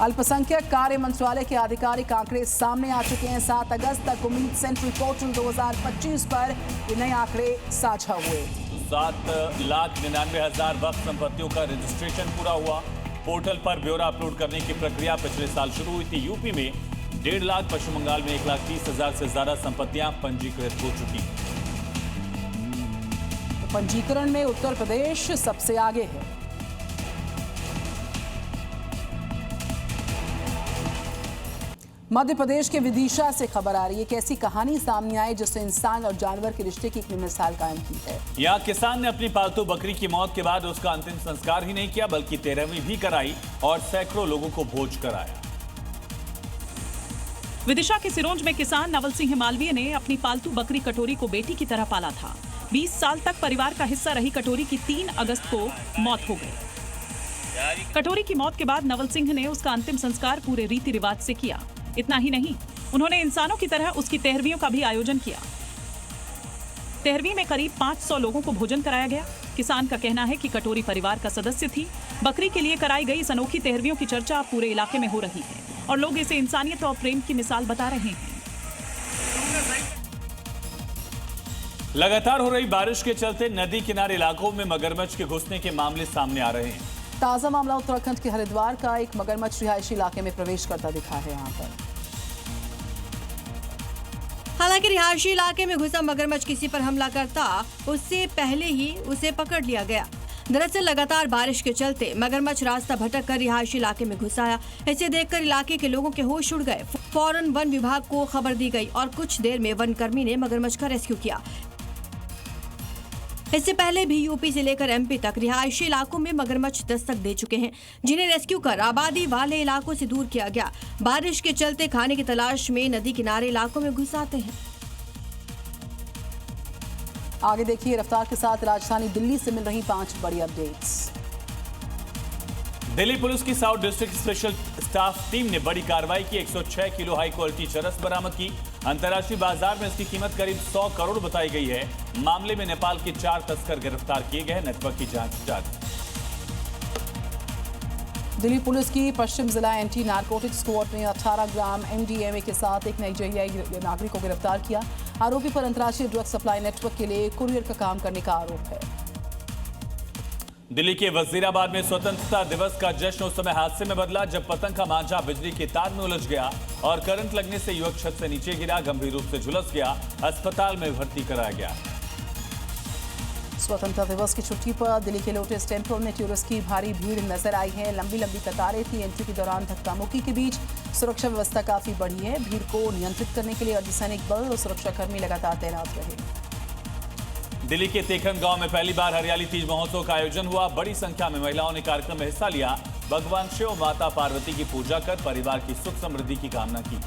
अल्पसंख्यक कार्य मंत्रालय के आधिकारिक आंकड़े सामने आ चुके हैं। 7 अगस्त तक उम्मीद सेंट्रल पोर्टल 2025 पर ये नए आंकड़े साझा हुए। 7,99,000 वक्फ संपत्तियों का रजिस्ट्रेशन पूरा हुआ। पोर्टल पर ब्यौरा अपलोड करने की प्रक्रिया पिछले साल शुरू हुई थी। यूपी में 1.5 लाख, पश्चिम बंगाल में 1,30,000 से ज्यादा संपत्तियां पंजीकृत हो चुकी। पंजीकरण में उत्तर प्रदेश सबसे आगे है। मध्य प्रदेश के विदिशा से खबर आ रही है कि ऐसी कहानी सामने आई जिसने इंसान और जानवर के रिश्ते की एक मिसाल कायम की है। यहाँ किसान ने अपनी पालतू बकरी की मौत के बाद उसका अंतिम संस्कार ही नहीं किया बल्कि 13वीं भी कराई और सैकड़ों लोगों को भोज कराया। विदिशा के सिरोंज में किसान नवल सिंह मालवीय ने अपनी पालतू बकरी कटोरी को बेटी की तरह पाला था। 20 साल तक परिवार का हिस्सा रही कटोरी की 3 अगस्त को मौत हो गई। कटोरी की मौत के बाद नवल सिंह ने उसका अंतिम संस्कार पूरे रीति रिवाज से किया। इतना ही नहीं, उन्होंने इंसानों की तरह उसकी 13वीं का भी आयोजन किया। 13वीं में करीब 500 लोगों को भोजन कराया गया। किसान का कहना है कि कटोरी परिवार का सदस्य थी। बकरी के लिए कराई गई इस अनोखी 13वीं की चर्चा अब पूरे इलाके में हो रही है और लोग इसे इंसानियत और प्रेम की मिसाल बता रहे हैं। लगातार हो रही बारिश के चलते नदी किनारे इलाकों में मगरमच्छ के घुसने के मामले सामने आ रहे हैं। ताजा मामला उत्तराखंड के हरिद्वार का। एक मगरमच्छ रिहायशी इलाके में प्रवेश करता दिखा है यहाँ पर। हालांकि रिहायशी इलाके में घुसा मगरमच्छ किसी पर हमला करता उससे पहले ही उसे पकड़ लिया गया। दरअसल लगातार बारिश के चलते मगरमच्छ रास्ता भटक कर रिहायशी इलाके में घुस आया। इसे देखकर इलाके के लोगों के होश उड़ गए। फौरन वन विभाग को खबर दी गई और कुछ देर में वन कर्मी ने मगरमच्छ का रेस्क्यू किया। इससे पहले भी यूपी से लेकर एमपी तक रिहायशी इलाकों में मगरमच्छ दस्तक दे चुके हैं, जिन्हें रेस्क्यू कर आबादी वाले इलाकों से दूर किया गया। बारिश के चलते खाने की तलाश में नदी किनारे इलाकों में घुस आते हैं। आगे देखिए, रफ्तार के साथ राजधानी दिल्ली से मिल रही 5 बड़ी अपडेट्स। दिल्ली पुलिस की south district special staff team ने बड़ी कार्रवाई की। 106 किलो हाई क्वालिटी चरस बरामद की। अंतर्राष्ट्रीय बाजार में इसकी कीमत करीब 100 करोड़ बताई गई है। मामले में नेपाल के 4 तस्कर गिरफ्तार किए गए हैं। नेटवर्क की जांच जारी। दिल्ली पुलिस की पश्चिम जिला एंटी नारकोटिक्स स्क्वाड ने 18 ग्राम MDMA के साथ एक नाइजीरियाई नागरिक को गिरफ्तार किया। आरोपी पर अंतर्राष्ट्रीय ड्रग सप्लाई नेटवर्क के लिए कुरियर का काम करने का आरोप है। दिल्ली के वजीराबाद में स्वतंत्रता दिवस का जश्न उस समय हादसे में बदला जब पतंग का मांझा बिजली के तार में उलझ गया और करंट लगने से युवक छत से नीचे गिरा, गंभीर रूप से झुलस गया, अस्पताल में भर्ती कराया गया। स्वतंत्रता दिवस की छुट्टी पर दिल्ली के लोटस टेम्पल में टूरिस्ट की भारी भीड़ नजर आई है। लंबी लंबी कतारें थी। एंट्री के दौरान धक्का मुक्की के बीच सुरक्षा व्यवस्था काफी बढ़ी है। भीड़ को नियंत्रित करने के लिए अर्धसैनिक बल और सुरक्षाकर्मी लगातार तैनात रहे। दिल्ली के तेखन गांव में पहली बार हरियाली तीज महोत्सव का आयोजन हुआ। बड़ी संख्या में महिलाओं ने कार्यक्रम में हिस्सा लिया। भगवान शिव माता पार्वती की पूजा कर परिवार की सुख समृद्धि की कामना की।